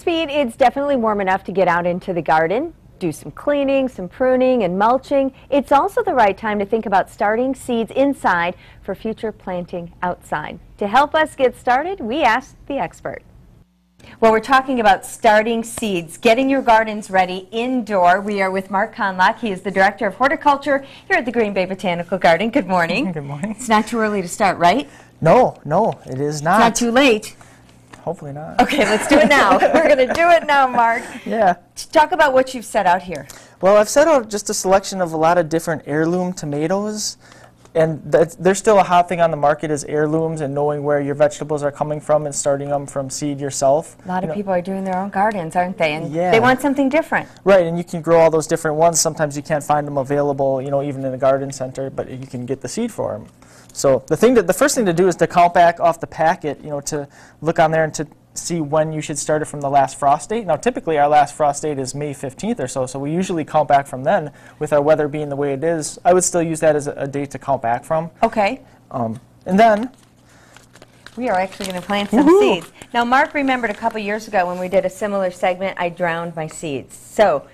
feet, it's definitely warm enough to get out into the garden, do some cleaning, some pruning and mulching. It's also the right time to think about starting seeds inside for future planting outside. To help us get started, we asked the expert. Well, we're talking about starting seeds, getting your gardens ready indoor. We are with Mark Conlock. He is the Director of Horticulture here at the Green Bay Botanical Garden. Good morning. Good morning. It's not too early to start, right? No, it is not. It's not too late. Hopefully not. Okay, let's do it now. We're going to do it now, Mark. Yeah. Talk about what you've set out here. Well, I've set out just a selection of a lot of different heirloom tomatoes. And there's still a hot thing on the market is heirlooms and knowing where your vegetables are coming from and starting them from seed yourself. A lot of people are doing their own gardens, aren't they? And yeah. They want something different. Right, and you can grow all those different ones. Sometimes you can't find them available, even in a garden center, but you can get the seed for them. So the first thing to do is to count back off the packet, to look on there and to see when you should start it from the last frost date. Now, typically our last frost date is May 15th or so we usually count back from then. With our weather being the way it is, I would still use that as a date to count back from. Okay. And then we are actually going to plant some seeds. Now, Mark remembered a couple years ago when we did a similar segment, I drowned my seeds. So,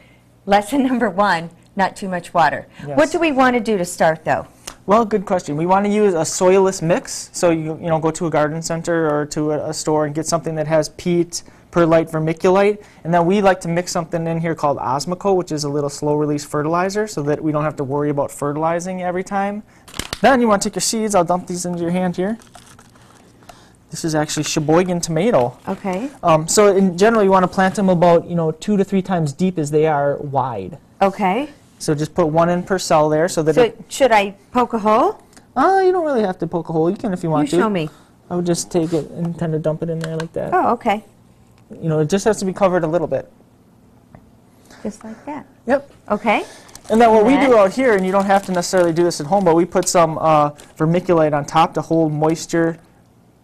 lesson number one, not too much water. Yes. What do we want to do to start, though? Well, good question. We want to use a soilless mix. So you go to a garden center or to a store and get something that has peat, perlite, vermiculite, and then we like to mix something in here called Osmoco, which is a little slow-release fertilizer, so that we don't have to worry about fertilizing every time. Then you want to take your seeds. I'll dump these into your hand here. This is actually Sheboygan tomato. Okay. So in general, you want to plant them about 2 to 3 times deep as they are wide. Okay. So just put one in per cell there, so that. So should I poke a hole? You don't really have to poke a hole. You can if you want to. You show me. I would just take it and kind of dump it in there like that. Oh, okay. It just has to be covered a little bit. Just like that. Yep. Okay. And then what we do out here, and you don't have to necessarily do this at home, but we put some vermiculite on top to hold moisture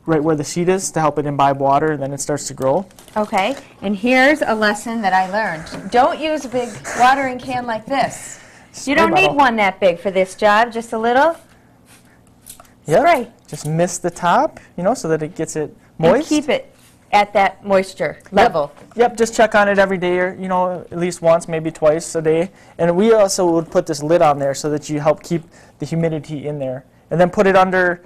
right where the seed is to help it imbibe water, and then it starts to grow. Okay. And here's a lesson that I learned. Don't use a big watering can like this. You don't need one that big for this job, just a little. Yep. Spray. Just mist the top, so that it gets it moist. And keep it at that moisture level. Yep, just check on it every day or, at least once, maybe twice a day. And we also would put this lid on there so that you help keep the humidity in there. And then put it under,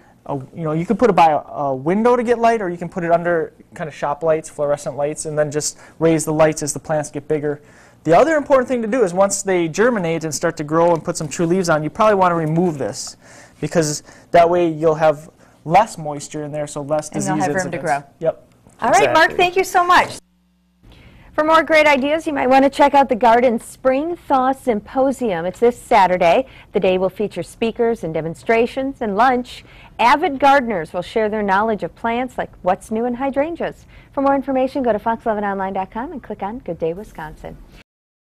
you can put it by a window to get light, or you can put it under kind of shop lights, fluorescent lights, and then just raise the lights as the plants get bigger. The other important thing to do is once they germinate and start to grow and put some true leaves on, you probably want to remove this, because that way you'll have less moisture in there, so less disease incidents. And they'll have room to grow. Yep. All right, Mark, thank you so much. For more great ideas, you might want to check out the Garden Spring Thaw Symposium. It's this Saturday. The day will feature speakers and demonstrations and lunch. Avid gardeners will share their knowledge of plants like what's new in hydrangeas. For more information, go to fox11online.com and click on Good Day Wisconsin.